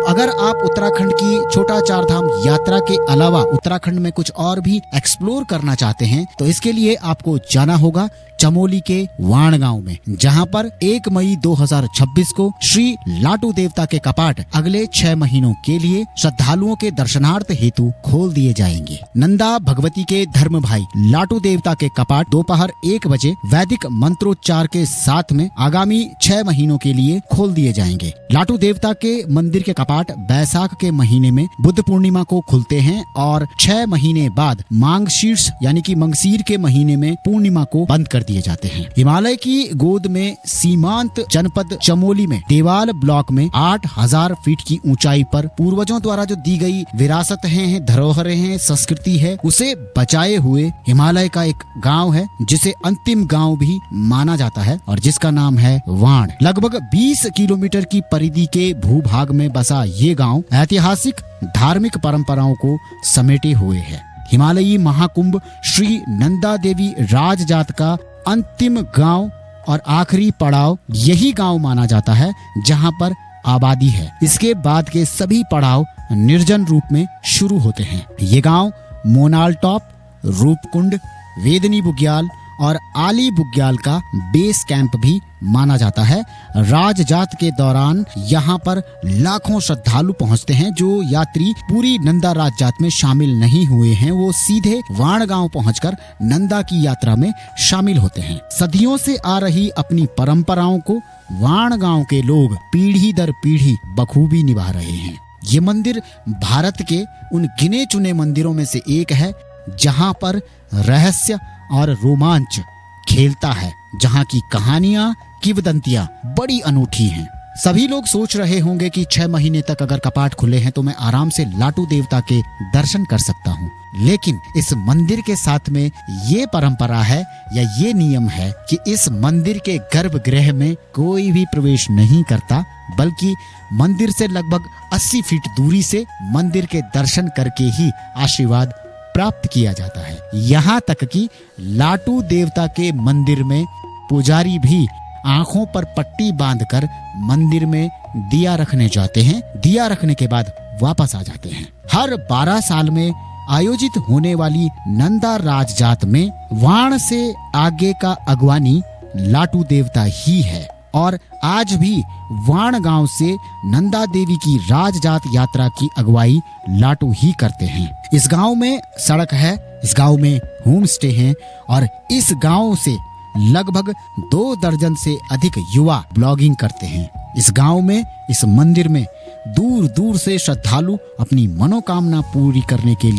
अगर आप उत्तराखंड की छोटा चार धाम यात्रा के अलावा उत्तराखंड में कुछ और भी एक्सप्लोर करना चाहते हैं तो इसके लिए आपको जाना होगा चमोली के वाण गांव में, जहां पर 1 मई 2026 को श्री लाटू देवता के कपाट अगले 6 महीनों के लिए श्रद्धालुओं के दर्शनार्थ हेतु खोल दिए जाएंगे। नंदा भगवती के धर्म भाई लाटू देवता के कपाट दोपहर 1 बजे वैदिक मंत्रोच्चार के साथ में आगामी 6 महीनों के लिए खोल दिए जाएंगे। लाटू देवता के मंदिर के कपाट बैसाख के महीने में बुद्ध पूर्णिमा को खुलते हैं और 6 महीने बाद मांगशीर्ष यानी कि मंगसीर के महीने में पूर्णिमा को बंद कर दिए जाते हैं। हिमालय की गोद में सीमांत जनपद चमोली में देवाल ब्लॉक में 8000 फीट की ऊंचाई पर पूर्वजों द्वारा जो दी गई विरासत है, धरोहरें हैं, संस्कृति है, उसे बचाए हुए हिमालय का एक गांव है जिसे अंतिम गांव भी माना जाता है और जिसका नाम है वाण। लगभग 20 किलोमीटर की परिधि के भूभाग में बसा ये गांव ऐतिहासिक धार्मिक परंपराओं को समेटे हुए है। हिमालयी महाकुंभ श्री नंदा देवी राजजात का अंतिम गांव और आखिरी पड़ाव यही गांव माना जाता है जहां पर आबादी है। इसके बाद के सभी पड़ाव निर्जन रूप में शुरू होते हैं। ये गांव मोनाल टॉप, रूपकुंड, वेदनी बुग्याल और आली बुग्याल का बेस कैंप भी माना जाता है। राजजात के दौरान यहाँ पर लाखों श्रद्धालु पहुँचते हैं। जो यात्री पूरी नंदा राजजात में शामिल नहीं हुए हैं वो सीधे वाण गांव पहुंचकर नंदा की यात्रा में शामिल होते हैं। सदियों से आ रही अपनी परंपराओं को वाण गांव के लोग पीढ़ी दर पीढ़ी बखूबी निभा रहे हैं। ये मंदिर भारत के उन गिने चुने मंदिरों में से एक है जहाँ पर रहस्य और रोमांच खेलता है, जहाँ की कहानियां, किंवदंतियां बड़ी अनूठी हैं। सभी लोग सोच रहे होंगे कि 6 महीने तक अगर कपाट खुले हैं तो मैं आराम से लाटू देवता के दर्शन कर सकता हूँ, लेकिन इस मंदिर के साथ में ये परंपरा है या ये नियम है कि इस मंदिर के गर्भगृह में कोई भी प्रवेश नहीं करता, बल्कि मंदिर से लगभग 80 फीट दूरी से मंदिर के दर्शन करके ही आशीर्वाद प्राप्त किया जाता है। यहाँ तक कि लाटू देवता के मंदिर में पुजारी भी आंखों पर पट्टी बांधकर मंदिर में दिया रखने जाते हैं। दिया रखने के बाद वापस आ जाते हैं। हर 12 साल में आयोजित होने वाली नंदा राजजात में वाण से आगे का अगवानी लाटू देवता ही है और आज भी वाण गांव से नंदा देवी की राजजात यात्रा की अगुवाई लाटू ही करते हैं। इस गांव में सड़क है, इस गांव में होम स्टे हैं और इस गांव से लगभग 2 दर्जन से अधिक युवा ब्लॉगिंग करते हैं। इस गांव में, इस मंदिर में दूर दूर से श्रद्धालु अपनी मनोकामना पूरी करने के लिए